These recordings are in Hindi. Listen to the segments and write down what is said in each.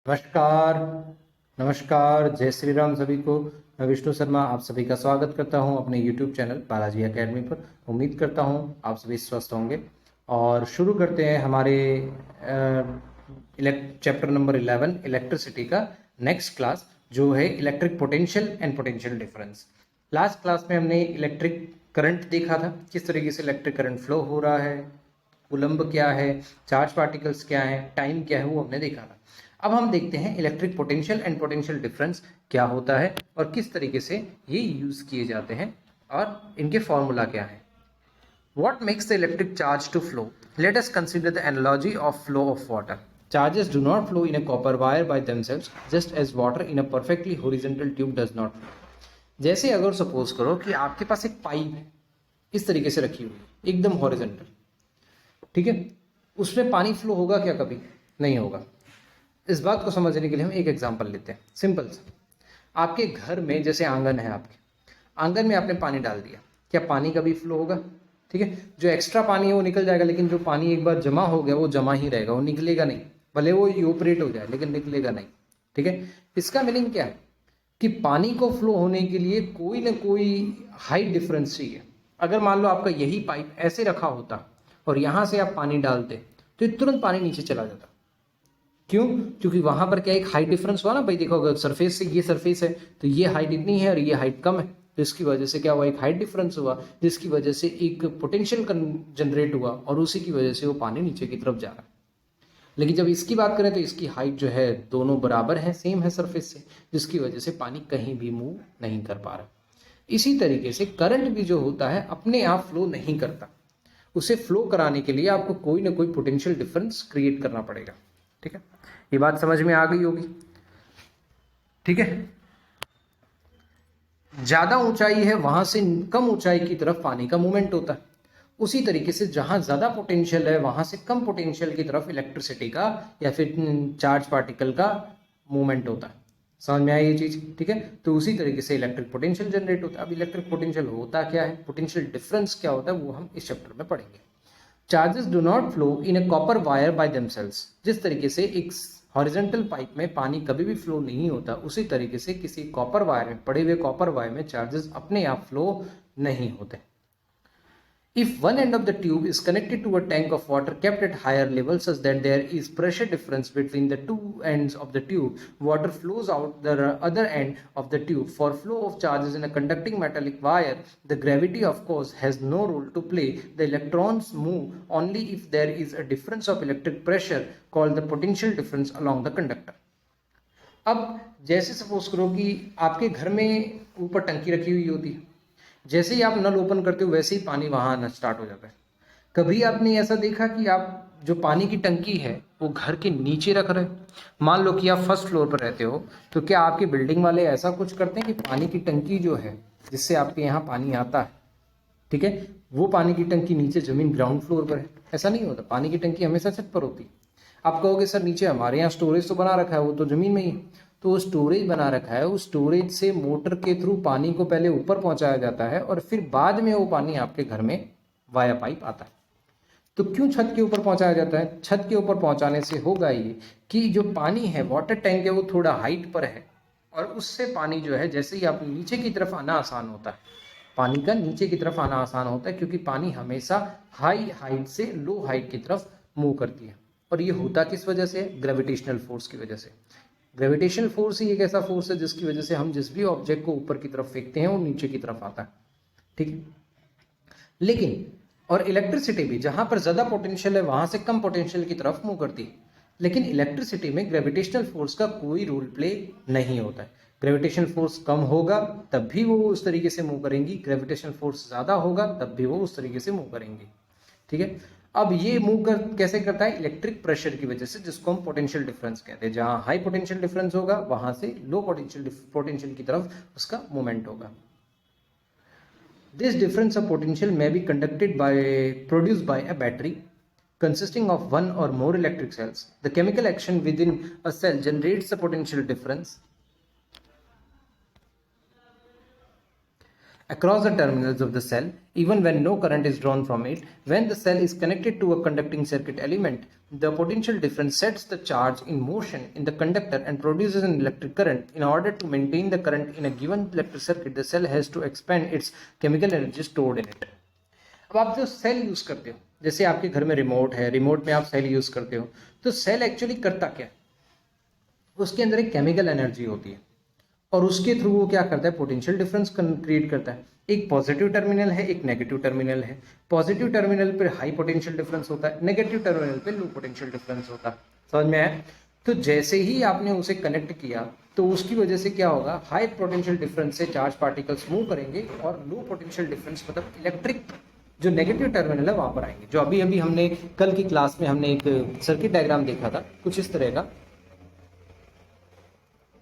नमस्कार। नमस्कार, जय श्री राम सभी को। मैं विष्णु शर्मा आप सभी का स्वागत करता हूं अपने YouTube चैनल बालाजी एकेडमी पर। उम्मीद करता हूं आप सभी स्वस्थ होंगे और शुरू करते हैं हमारे चैप्टर नंबर 11 इलेक्ट्रिसिटी का नेक्स्ट क्लास, जो है electric potential and potential difference. Last class में हमने इलेक्ट्रिक करंट देखा था, किस तरीके से इलेक्ट्रिक करंट फ्लो हो रहा है, कूलम्ब क्या है, चार्ज पार्टिकल्स क्या है, टाइम क्या है, वो हमने देखा था। अब हम देखते हैं electric potential and potential difference क्या होता है और किस तरीके से ये यूज किए जाते हैं और इनके फॉर्मूला क्या है। What makes the electric charge to flow? Let us consider the analogy of flow of water. Charges do not flow in a copper wire by themselves, just as water in a perfectly horizontal tube does not flow. जैसे अगर सपोज करो कि आपके पास एक पाइप है, इस तरीके से रखी हुई एकदम हॉरिजॉन्टल, ठीक है, उसमें पानी फ्लो होगा क्या? कभी नहीं होगा। इस बात को समझने के लिए हम एक एग्जांपल लेते हैं, सिंपल सा। आपके घर में जैसे आंगन है, आपके आंगन में आपने पानी डाल दिया, क्या पानी कभी फ्लो होगा? ठीक है, जो एक्स्ट्रा पानी है वो निकल जाएगा, लेकिन जो पानी एक बार जमा हो गया वो जमा ही रहेगा, वो निकलेगा नहीं, भले वो इवोपरेट हो जाए लेकिन निकलेगा नहीं। ठीक है, इसका मीनिंग क्या है कि पानी को फ्लो होने के लिए कोई ना कोई हाइट डिफरेंस चाहिए। अगर मान लो आपका यही पाइप ऐसे रखा होता और यहाँ से आप पानी डालते तो ये तुरंत पानी नीचे चला जाता। क्यों? क्योंकि वहां पर क्या एक हाइट डिफरेंस हुआ ना भाई। देखो, अगर सरफेस से ये सरफेस है तो ये हाइट इतनी है और ये हाइट कम है, तो इसकी वजह से क्या हुआ, एक हाइट डिफरेंस हुआ, जिसकी वजह से एक पोटेंशियल जनरेट हुआ और उसी की वजह से वो पानी नीचे की तरफ जा रहा है। लेकिन जब इसकी बात करें तो इसकी हाइट जो है दोनों बराबर है, सेम है सरफेस से, जिसकी वजह से पानी कहीं भी मूव नहीं कर पा रहा। इसी तरीके से करंट भी जो होता है अपने आप फ्लो नहीं करता, उसे फ्लो कराने के लिए आपको कोई ना कोई पोटेंशियल डिफरेंस क्रिएट करना पड़ेगा। ठीक है, ये बात समझ में आ गई होगी। ठीक है, ज्यादा ऊंचाई है वहां से कम ऊंचाई की तरफ पानी का मूवमेंट होता है। उसी तरीके से जहां ज्यादा पोटेंशियल है वहां से कम पोटेंशियल की तरफ इलेक्ट्रिसिटी का या फिर चार्ज पार्टिकल का मूवमेंट होता है। समझ में आई ये चीज? ठीक है, तो उसी तरीके से इलेक्ट्रिक पोटेंशियल जनरेट होता है। अब इलेक्ट्रिक पोटेंशियल होता क्या है, पोटेंशियल डिफरेंस क्या होता है, वो हम इस चैप्टर में पढ़ेंगे। Charges do not flow in A copper wire by themselves. जिस तरीके से एक हॉरिजॉन्टल पाइप में पानी कभी भी फ्लो नहीं होता, उसी तरीके से किसी कॉपर वायर में, पड़े हुए कॉपर वायर में चार्जेस अपने आप फ्लो नहीं होते। If one end of the tube is connected to a tank of water kept at higher level such that there is pressure difference between the two ends of the tube, water flows out the other end of the tube. For flow of charges in a conducting metallic wire, the gravity of course has no role to play. The electrons move only if there is a difference of electric pressure called the potential difference along the conductor. अब जैसे सपोज करो कि आपके घर में ऊपर टंकी रखी हुई होती है, जैसे ही आप नल ओपन करते हो वैसे ही पानी वहां आना स्टार्ट हो जाता है। कभी आपने ऐसा देखा कि आप जो पानी की टंकी है वो घर के नीचे रख रहे हो? मान लो कि आप फर्स्ट फ्लोर पर रहते हो, तो क्या आपके बिल्डिंग वाले ऐसा कुछ करते हैं कि पानी की टंकी जो है जिससे आपके यहाँ पानी आता है, ठीक है, वो पानी की टंकी नीचे जमीन ग्राउंड फ्लोर पर है? ऐसा नहीं होता, पानी की टंकी हमेशा छत पर होती है। आप कहोगे सर नीचे हमारे यहाँ स्टोरेज तो बना रखा है, वो तो जमीन में ही है। तो स्टोरेज बना रखा है, उस स्टोरेज से मोटर के थ्रू पानी को पहले ऊपर पहुंचाया जाता है और फिर बाद में वो पानी आपके घर में वाया पाइप आता है। तो क्यों छत के ऊपर पहुंचाया जाता है? छत के ऊपर पहुंचाने से होगा ये कि जो पानी है, वाटर टैंक है, वो थोड़ा हाइट पर है और उससे पानी जो है जैसे ही आप नीचे की तरफ आना आसान होता है, पानी का नीचे की तरफ आना आसान होता है, क्योंकि पानी हमेशा हाई हाइट से लो हाइट की तरफ मूव करती है। और ये होता किस वजह से? ग्रेविटेशनल फोर्स की वजह से। ग्रेविटेशनल फोर्स ही एक ऐसा फोर्स है जिसकी वजह से हम जिस भी ऑब्जेक्ट को ऊपर की तरफ फेंकते हैं वो नीचे की तरफ आता है। ठीक है, लेकिन और इलेक्ट्रिसिटी भी जहां पर ज्यादा पोटेंशियल है वहां से कम पोटेंशियल की तरफ मूव करती है। लेकिन इलेक्ट्रिसिटी में ग्रेविटेशनल फोर्स का कोई रोल प्ले नहीं होता है। ग्रेविटेशनल फोर्स कम होगा तब भी वो उस तरीके से मूव करेंगी, ग्रेविटेशनल फोर्स ज्यादा होगा तब भी वो उस तरीके से मूव करेंगी। ठीक है, अब ये मूव कैसे करता है? इलेक्ट्रिक प्रेशर की वजह से, जिसको हम पोटेंशियल डिफरेंस कहते हैं। जहां हाई पोटेंशियल डिफरेंस होगा वहां से लो पोटेंशियल की तरफ उसका मूवमेंट होगा। This difference of potential may be conducted by produced by a battery consisting of one or more electric cells. The chemical action within a cell generates the potential difference across the terminals of the cell even when no current is drawn from it. When the cell is connected to a conducting circuit element, the potential difference sets the charge in motion in the conductor and produces an electric current. In order to maintain the current in a given electric circuit, the cell has to expend its chemical energy stored in it. अब आप जो सेल यूज करते हो, जैसे आपके घर में रिमोट है, रिमोट में आप सेल यूज करते हो, तो सेल एक्चुअली करता क्या है, उसके अंदर एक केमिकल एनर्जी होती है और उसके थ्रू वो क्या करता है, पोटेंशियल डिफरेंस क्रिएट करता है। एक पॉजिटिव टर्मिनल है, एक नेगेटिव टर्मिनल है। पॉजिटिव टर्मिनल पे हाई पोटेंशियल डिफरेंस होता है, नेगेटिव टर्मिनल पे लो पोटेंशियल डिफरेंस होता है। समझ में आया? तो जैसे ही आपने उसे कनेक्ट किया तो उसकी वजह से क्या होगा, हाई पोटेंशियल डिफरेंस से चार्ज पार्टिकल्स मूव करेंगे और लो पोटेंशियल डिफरेंस मतलब इलेक्ट्रिक जो नेगेटिव टर्मिनल है वहां पर आएंगे। जो अभी अभी हमने कल की क्लास में हमने एक सर्किट डायग्राम देखा था कुछ इस तरह का,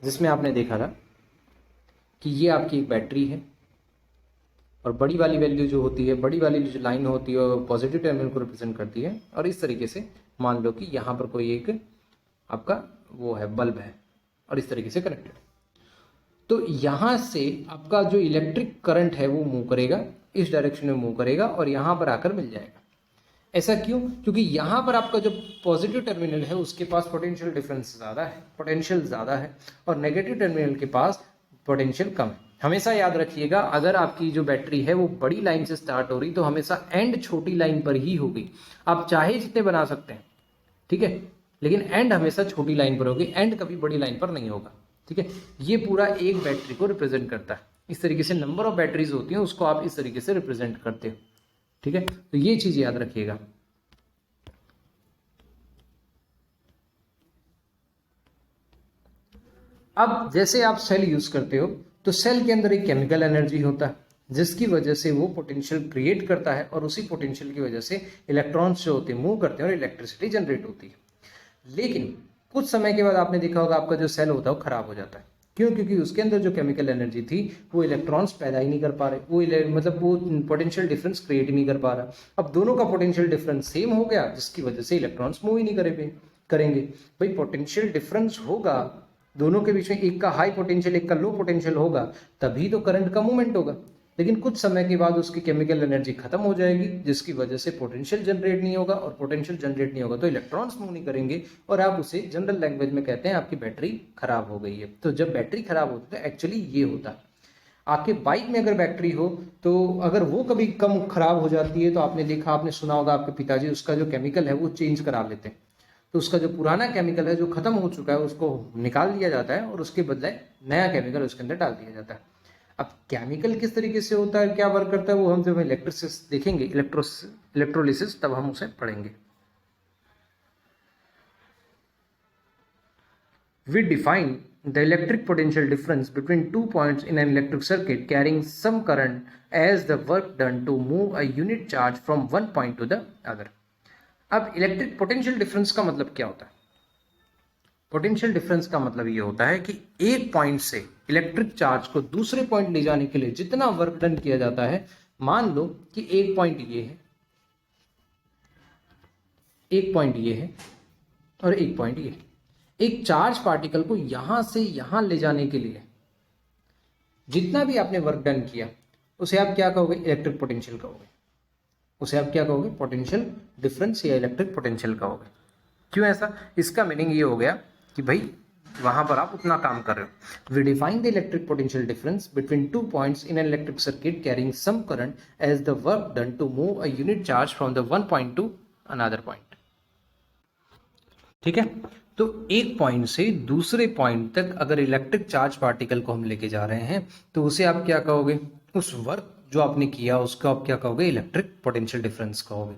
जिसमें आपने देखा था कि ये आपकी एक बैटरी है और बड़ी वाली वैल्यू जो होती है, बड़ी वाली जो लाइन होती है वो पॉजिटिव टर्मिनल को रिप्रेजेंट करती है। और इस तरीके से मान लो कि यहाँ पर कोई एक आपका वो है, बल्ब है और इस तरीके से कनेक्टेड। तो यहाँ से आपका जो इलेक्ट्रिक करंट है वो मूव करेगा, इस डायरेक्शन में मूव करेगा और यहाँ पर आकर मिल जाएगा। ऐसा क्यों? क्योंकि यहाँ पर आपका जो पॉजिटिव टर्मिनल है उसके पास पोटेंशियल डिफरेंस ज़्यादा है, पोटेंशियल ज़्यादा है, और नेगेटिव टर्मिनल के पास पोटेंशियल कम है। हमेशा याद रखिएगा, अगर आपकी जो बैटरी है वो बड़ी लाइन से स्टार्ट हो रही तो हमेशा एंड छोटी लाइन पर ही होगी। आप चाहे जितने बना सकते हैं, ठीक है, लेकिन एंड हमेशा छोटी लाइन पर होगी, एंड कभी बड़ी लाइन पर नहीं होगा। ठीक है, ये पूरा एक बैटरी को रिप्रेजेंट करता है। इस तरीके से नंबर ऑफ बैटरीज होती हैं, उसको आप इस तरीके से रिप्रेजेंट करते हो। ठीक है, तो ये चीज याद रखिएगा। अब जैसे आप सेल यूज करते हो तो सेल के अंदर एक केमिकल एनर्जी होता है जिसकी वजह से वो पोटेंशियल क्रिएट करता है और उसी पोटेंशियल की वजह से इलेक्ट्रॉन्स जो होते हैं मूव करते हैं और इलेक्ट्रिसिटी जनरेट होती है। लेकिन कुछ समय के बाद आपने देखा होगा आपका जो सेल होता है वो खराब हो जाता है। क्यों? क्योंकि उसके अंदर जो केमिकल एनर्जी थी वो इलेक्ट्रॉन्स पैदा ही नहीं कर पा रहे, वो पोटेंशियल डिफरेंस क्रिएट ही नहीं कर पा रहा। अब दोनों का पोटेंशियल डिफरेंस सेम हो गया जिसकी वजह से इलेक्ट्रॉन्स मूव ही नहीं करेंगे। भाई पोटेंशियल डिफरेंस होगा दोनों के बीच में, एक का हाई पोटेंशियल एक का लो पोटेंशियल होगा, तभी तो करंट का मूवमेंट होगा। लेकिन कुछ समय के बाद उसकी केमिकल एनर्जी खत्म हो जाएगी जिसकी वजह से पोटेंशियल जनरेट नहीं होगा, और पोटेंशियल जनरेट नहीं होगा तो इलेक्ट्रॉन्स मूव नहीं करेंगे, और आप उसे जनरल लैंग्वेज में कहते हैं आपकी बैटरी खराब हो गई है। तो जब बैटरी खराब होती है तो एक्चुअली ये होता है। आपके बाइक में अगर बैटरी हो तो अगर वो कभी कम खराब हो जाती है तो आपने देखा, आपने सुना होगा आपके पिताजी उसका जो केमिकल है वो चेंज करा लेते हैं। तो उसका जो पुराना केमिकल है जो खत्म हो चुका है उसको निकाल दिया जाता है और उसके बदले नया केमिकल उसके अंदर डाल दिया जाता है। अब केमिकल किस तरीके से होता है, क्या वर्क करता है, वो हम जब इलेक्ट्रिसिस देखेंगे, इलेक्ट्रोलिसिस, तब हम उसे पढ़ेंगे। We define the electric potential difference between 2 points in an electric circuit carrying some current as the work done to move a unit charge from one point to the other. अब इलेक्ट्रिक पोटेंशियल डिफरेंस का मतलब क्या होता है? पोटेंशियल डिफरेंस का मतलब ये होता है कि एक पॉइंट से इलेक्ट्रिक चार्ज को दूसरे पॉइंट ले जाने के लिए जितना वर्क डन किया जाता है, मान लो कि एक पॉइंट ये है, एक पॉइंट ये है और एक पॉइंट ये है। एक चार्ज पार्टिकल को यहां से यहां ले जाने के लिए जितना भी आपने वर्क डन किया उसे आप क्या कहोगे? इलेक्ट्रिक पोटेंशियल कहोगे। उसे आप क्या कहोगे? पोटेंशियल डिफरेंस या इलेक्ट्रिक पोटेंशियल कहोगे। क्यों ऐसा? इसका मीनिंग ये हो गया कि भाई वहां पर आप उतना काम कर रहे हो। We define the electric potential difference between 2 points in an electric circuit carrying some current as the work done to move a unit charge from the one point to another point. ठीक है, तो एक पॉइंट से दूसरे पॉइंट तक अगर इलेक्ट्रिक चार्ज पार्टिकल को हम लेके जा रहे हैं तो उसे आप क्या कहोगे? उस वर्क जो आपने किया उसको आप क्या कहोगे? इलेक्ट्रिक पोटेंशियल डिफरेंस कहोगे।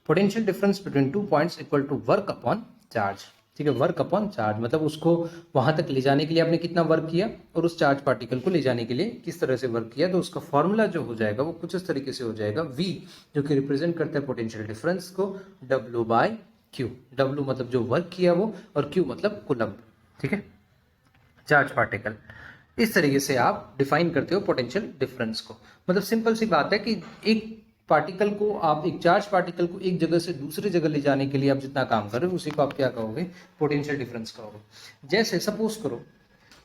Potential difference between 2 points equal to work upon charge. ठीक है, वर्क अपॉन चार्ज मतलब उसको वहां तक ले जाने के लिए आपने कितना वर्क किया और उस चार्ज पार्टिकल को ले जाने के लिए किस तरह से वर्क किया। तो उसका फॉर्मूला जो हो जाएगा वो कुछ इस तरीके से हो जाएगा, V जो कि रिप्रेजेंट करता है पोटेंशियल डिफरेंस को, W बाय Q। W मतलब जो वर्क किया वो, और Q मतलब कूलम्ब। ठीक है, चार्ज पार्टिकल। इस तरीके से आप डिफाइन करते हो पोटेंशियल डिफरेंस को। मतलब सिंपल सी बात है कि एक पार्टिकल को आप, एक चार्ज पार्टिकल को एक जगह से दूसरी जगह ले जाने के लिए आप जितना काम कर रहे हो उसी को आप क्या कहोगे? पोटेंशियल डिफरेंस कहोगे। जैसे सपोज करो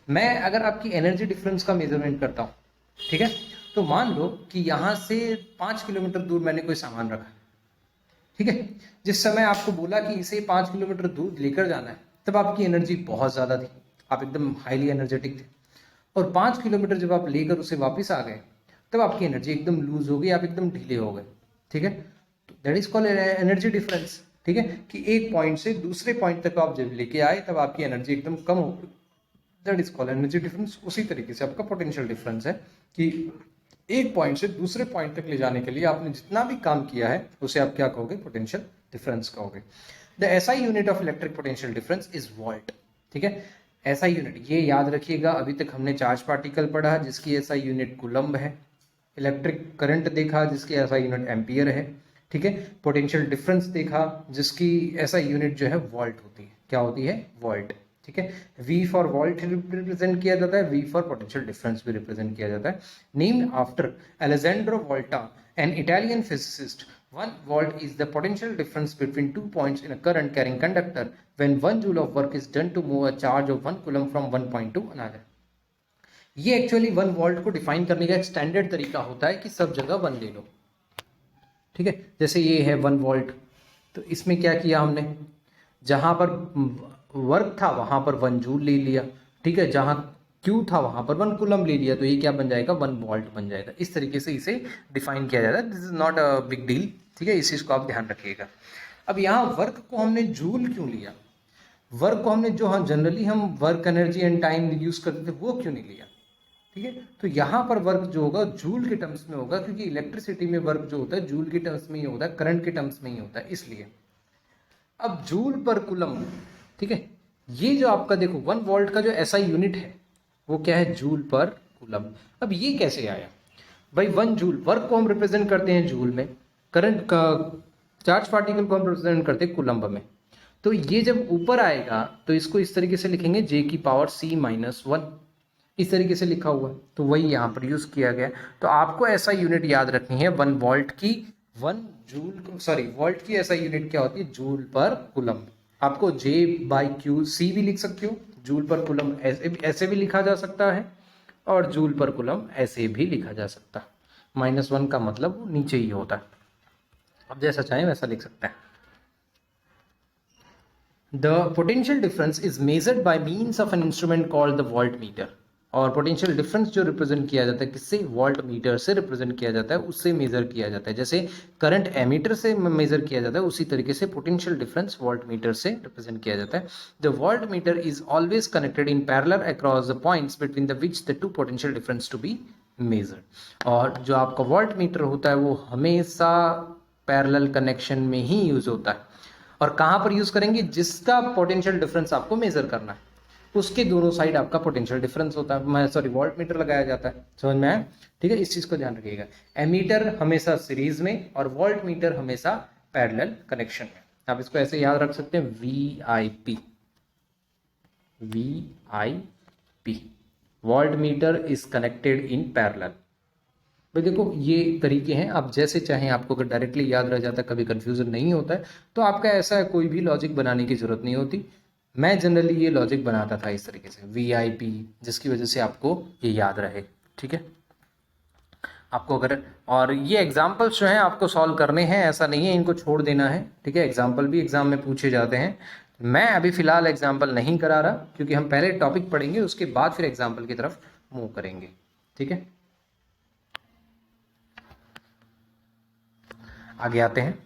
मैं अगर आपकी एनर्जी डिफरेंस का मेजरमेंट करता हूँ, ठीक है, तो मान लो कि यहाँ से 5 किलोमीटर दूर मैंने कोई सामान रखा, ठीक है। जिस समय आपको बोला कि इसे 5 किलोमीटर दूर लेकर जाना है, तब आपकी एनर्जी बहुत ज़्यादा थी, आप एकदम हाईली एनर्जेटिक थे। और 5 किलोमीटर जब आप लेकर उसे वापस आ गए, तब आपकी एनर्जी एकदम लूज हो गई, आप एकदम ढीले हो गए, ठीक है। तो that is called energy difference, ठीक है, कि एक पॉइंट से दूसरे पॉइंट तक आप जब लेके आए तब आपकी एनर्जी एकदम कम हो गई, that is called energy difference. उसी तरीके से आपका पोटेंशियल डिफरेंस है कि एक पॉइंट से दूसरे पॉइंट तक ले जाने के लिए आपने जितना भी काम किया है उसे आप क्या कहोगे, पोटेंशियल डिफरेंस कहोगे। The SI unit of electric potential difference is volt, ठीक है। एसआई यूनिट ये याद रखिएगा, अभी तक हमने चार्ज पार्टिकल पढ़ा जिसकी एसआई यूनिट कूलम्ब है, इलेक्ट्रिक करंट देखा जिसकी एसआई यूनिट एम्पियर है, ठीक है। पोटेंशियल डिफरेंस देखा जिसकी एसआई यूनिट जो है वोल्ट होती है, क्या होती है, वोल्ट, ठीक है। V फॉर वोल्ट रिप्रेजेंट किया जाता है, V फॉर पोटेंशियल डिफरेंस भी रिप्रेजेंट किया जाता है। Named after Alessandro Volta, an Italian physicist, 1 volt is the potential difference between 2 points in a current carrying conductor when 1 joule of work is done to move a charge of 1 coulomb from one point to another। ये एक्चुअली 1 वोल्ट को डिफाइन करने का एक स्टैंडर्ड तरीका होता है कि सब जगह 1 ले लो, ठीक है। जैसे ये है 1 वोल्ट, तो इसमें क्या किया हमने, जहां पर वर्क था वहां पर 1 जूल ले लिया, ठीक है, जहां Q था वहां पर 1 कूलम ले लिया, तो ये क्या बन जाएगा, 1 वोल्ट बन जाएगा। इस तरीके से इसे डिफाइन किया जाता है, this is not a big deal, ठीक है, इस चीज को आप ध्यान रखिएगा। अब यहाँ वर्क को हमने जूल क्यों लिया, वर्क को हमने जो हम जनरली हम work energy and time use करते थे वो क्यों नहीं लिया, ठीक है। तो यहाँ पर वर्क जो होगा जूल के टर्म्स में होगा, क्योंकि इलेक्ट्रिसिटी में वर्क जो होता है जूल के टर्म्स में ही होता है, करंट के टर्म्स में ही होता है, इसलिए। अब जूल पर कूलम, ठीक है, ये जो आपका देखो 1 वोल्ट का जो एसआई यूनिट है वो क्या है, जूल पर कूलम। अब ये कैसे आया भाई, 1 जूल, वर्क को हम रिप्रेजेंट करते हैं जूल में, करंट का चार्ज पार्टिकल को हम रिप्रेजेंट करते हैं कूलम्ब में। तो ये जब ऊपर आएगा तो इसको इस तरीके से लिखेंगे J की पावर C-1, इस तरीके से लिखा हुआ है, तो वही यहाँ पर यूज किया गया। तो आपको ऐसा यूनिट याद रखनी है 1 वोल्ट की, 1 जूल सॉरी वोल्ट की ऐसा यूनिट क्या होती है, जूल पर कूलम। आपको J/Q/C भी लिख सकते हो, जूल पर कूलम ऐसे भी लिखा जा सकता है, और जूल पर कूलम ऐसे भी लिखा जा सकता है। -1 का मतलब वो नीचे ही होता है, आप जैसा चाहें वैसा लिख सकते हैं। The potential difference is measured by means of an instrument called the volt meter. और पोटेंशियल डिफरेंस जो रिप्रेजेंट किया जाता है किससे, वोल्ट मीटर से रिप्रेजेंट किया जाता है, उससे मेजर किया जाता है। जैसे करंट एमीटर से मेजर किया जाता है, उसी तरीके से पोटेंशियल डिफरेंस वोल्ट मीटर से रिप्रेजेंट किया जाता है। The voltmeter is always connected in parallel across the points between the which the two potential difference to be measured. और जो आपका वोल्ट मीटर होता है वो हमेशा पैरेलल कनेक्शन में ही यूज होता है। और कहाँ पर यूज करेंगे, जिसका पोटेंशियल डिफरेंस आपको मेजर करना है उसके दोनों साइड आपका पोटेंशियल डिफरेंस होता है, सॉरी वोल्ट मीटर लगाया जाता है, समझ में आया, ठीक है। इस चीज को ध्यान रखिएगा, एमीटर हमेशा सीरीज में और वोल्ट मीटर हमेशा पैरेलल कनेक्शन में। आप इसको ऐसे याद रख सकते हैं, VIP, volt meter is connected in parallel. भाई देखो ये तरीके हैं, आप जैसे चाहें, आपको अगर डायरेक्टली याद रह जाता है, कभी कंफ्यूजन नहीं होता है, तो आपका ऐसा कोई भी लॉजिक बनाने की जरूरत नहीं होती। मैं जनरली ये लॉजिक बनाता था इस तरीके से, VIP, जिसकी वजह से आपको ये याद रहे, ठीक है। आपको अगर, और ये एग्जाम्पल्स जो हैं आपको सॉल्व करने हैं, ऐसा नहीं है इनको छोड़ देना है, ठीक है। एग्जाम्पल भी एग्जाम में पूछे जाते हैं। मैं अभी फिलहाल एग्जाम्पल नहीं करा रहा, क्योंकि हम पहले टॉपिक पढ़ेंगे उसके बाद फिर एग्जाम्पल की तरफ मूव करेंगे, ठीक है। आगे आते हैं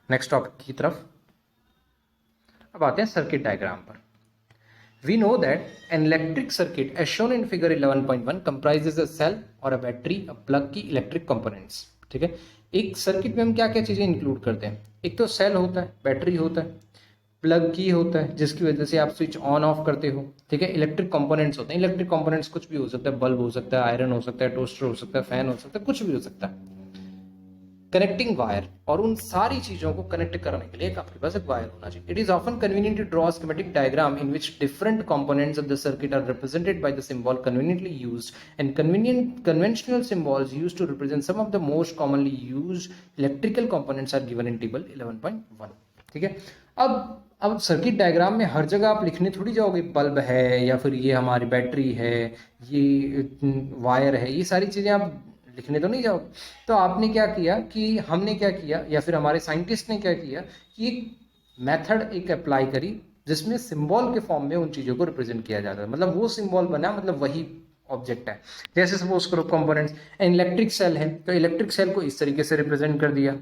नेक्स्ट टॉपिक की तरफ। अब आते हैं सर्किट डायग्राम पर। We know that an electric circuit as shown in figure 11.1 comprises a cell और a battery, a plug की इलेक्ट्रिक कंपोनेंट्स, ठीक है। एक सर्किट में हम क्या क्या चीजें इंक्लूड करते हैं, एक तो सेल होता है, बैटरी होता है, प्लग की होता है जिसकी वजह से आप स्विच ऑन ऑफ करते हो, ठीक है। इलेक्ट्रिक कंपोनेंट्स होते हैं, इलेक्ट्रिक कंपोनेंट्स कुछ भी हो सकता है, बल्ब हो सकता है, आयरन हो सकता है, टोस्टर हो सकता है, फैन हो सकता है, कुछ भी हो सकता है। कनेक्टिंग वायर, और उन सारी चीजों को कनेक्ट करने के लिए आपके पास एक वायर होना चाहिए। It is often convenient to draw schematic diagram in which different components of the circuit are represented by the symbol conveniently used and conventional symbols used to represent some of the most commonly used electrical components are given in table 11.1, ठीक है। अब सर्किट डायग्राम में हर जगह आप लिखने थोड़ी जाओगे, बल्ब है या फिर ये हमारी बैटरी है, ये वायर है, ये सारी चीजें आप लिखने तो नहीं जाओगे। तो आपने क्या किया कि हमने क्या किया या फिर हमारे साइंटिस्ट ने क्या किया कि एक मेथड एक अप्लाई करी जिसमें सिंबल के फॉर्म में उन चीज़ों को रिप्रेजेंट किया जाता है, मतलब वो सिंबल बना, मतलब वही ऑब्जेक्ट है। जैसे सपोज करो कंपोनेंट्स, इलेक्ट्रिक सेल है तो इलेक्ट्रिक सेल को इस तरीके से रिप्रेजेंट कर दिया,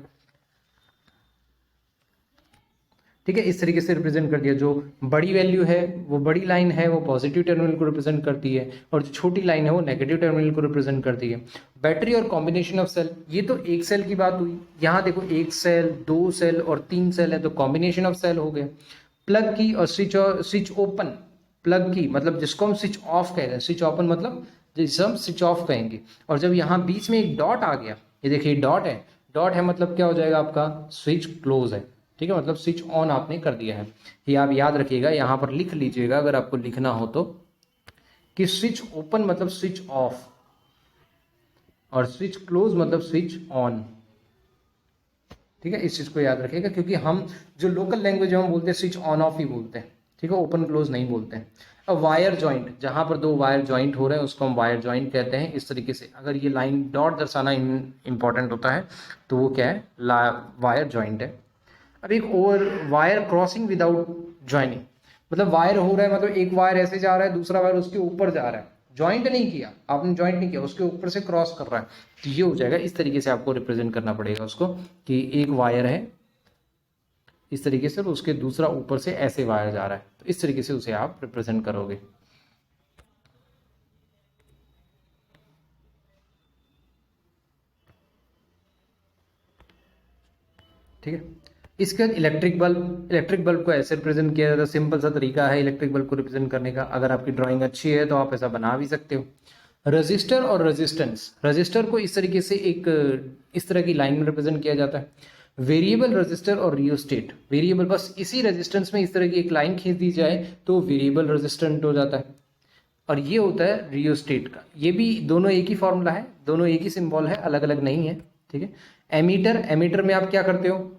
ठीक है, इस तरीके से रिप्रेजेंट कर दिया। जो बड़ी वैल्यू है वो बड़ी लाइन है वो पॉजिटिव टर्मिनल को रिप्रेजेंट करती है, और जो छोटी लाइन है वो नेगेटिव टर्मिनल को रिप्रेजेंट करती है। बैटरी और कॉम्बिनेशन ऑफ सेल, ये तो एक सेल की बात हुई। यहाँ देखो एक सेल, दो सेल और तीन सेल है तो कॉम्बिनेशन ऑफ सेल हो गया। प्लग की और स्विच ओपन, प्लग की मतलब जिसको हम स्विच ऑफ कहेंगे, स्विच ओपन मतलब जिसे हम स्विच ऑफ कहेंगे। और जब यहाँ बीच में एक डॉट आ गया, ये देखिए डॉट है, डॉट है मतलब क्या हो जाएगा आपका स्विच क्लोज है, ठीक है, मतलब स्विच ऑन आपने कर दिया है। ये आप याद रखिएगा, यहाँ पर लिख लीजिएगा अगर आपको लिखना हो तो, कि स्विच ओपन मतलब स्विच ऑफ और स्विच क्लोज मतलब स्विच ऑन, ठीक है, इस चीज को याद रखिएगा। क्योंकि हम जो लोकल लैंग्वेज हम बोलते हैं स्विच ऑन ऑफ ही बोलते हैं, ठीक है, ओपन क्लोज नहीं बोलते हैं। अब वायर जॉइंट, जहां पर दो वायर जॉइंट हो रहे हैं उसको हम वायर जॉइंट कहते हैं। इस तरीके से अगर ये लाइन डॉट दर्शाना इंपॉर्टेंट होता है तो वो क्या है, वायर जॉइंट है। अब एक और वायर क्रॉसिंग विदाउट ज्वाइनिंग, मतलब वायर हो रहा है, मतलब एक वायर ऐसे जा रहा है, दूसरा वायर उसके ऊपर जा रहा है, ज्वाइंट नहीं किया आपने, ज्वाइंट नहीं किया, उसके ऊपर से क्रॉस कर रहा है, तो ये हो जाएगा। इस तरीके से आपको रिप्रेजेंट करना पड़ेगा उसको, कि एक वायर है इस तरीके से और उसके दूसरा ऊपर से ऐसे वायर जा रहा है, तो इस तरीके से उसे आप रिप्रेजेंट करोगे। ठीक है, इसके बाद इलेक्ट्रिक बल्ब को ऐसे रिप्रेजेंट किया जाता है। सिंपल सा तरीका है इलेक्ट्रिक बल्ब को रिप्रेजेंट करने का। अगर आपकी ड्राइंग अच्छी है तो आप ऐसा बना भी सकते हो। रजिस्टर और रेजिस्टेंस, रजिस्टर को इस तरीके से एक इस तरह की लाइन में रिप्रेजेंट किया जाता है। वेरिएबल रजिस्टर और रियोस्टेट, वेरिएबल बस इसी रेजिस्टेंस में इस तरह की एक लाइन खींच दी जाए तो वेरिएबल रेजिस्टेंट हो जाता है। और ये होता है रियोस्टेट का, ये भी दोनों एक ही फॉर्मूला है, दोनों एक ही सिंबल है, अलग अलग नहीं है, ठीक है। एमीटर, एमीटर में आप क्या करते हो,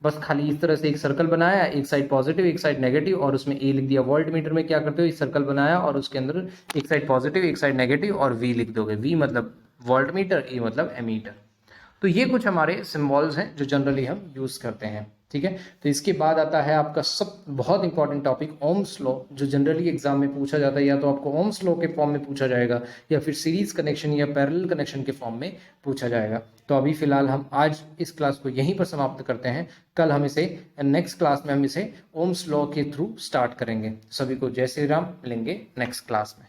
बस खाली इस तरह से एक सर्कल बनाया, एक साइड पॉजिटिव एक साइड नेगेटिव और उसमें ए लिख दिया। वोल्ट मीटर में क्या करते हो, इस सर्कल बनाया और उसके अंदर एक साइड पॉजिटिव एक साइड नेगेटिव और वी लिख दोगे। वी मतलब वोल्ट मीटर, ए मतलब एमीटर। तो ये कुछ हमारे सिंबल्स हैं जो जनरली हम यूज करते हैं, ठीक है। तो इसके बाद आता है आपका सब बहुत इंपॉर्टेंट टॉपिक ओम्स लॉ, जो जनरली एग्जाम में पूछा जाता है। या तो आपको ओम्स लॉ के फॉर्म में पूछा जाएगा या फिर सीरीज कनेक्शन या पैरेलल कनेक्शन के फॉर्म में पूछा जाएगा। तो अभी फिलहाल हम आज इस क्लास को यहीं पर समाप्त करते हैं। कल हम इसे नेक्स्ट क्लास में हम इसे ओम्स लॉ के थ्रू स्टार्ट करेंगे। सभी को जय श्री राम, मिलेंगे नेक्स्ट क्लास में।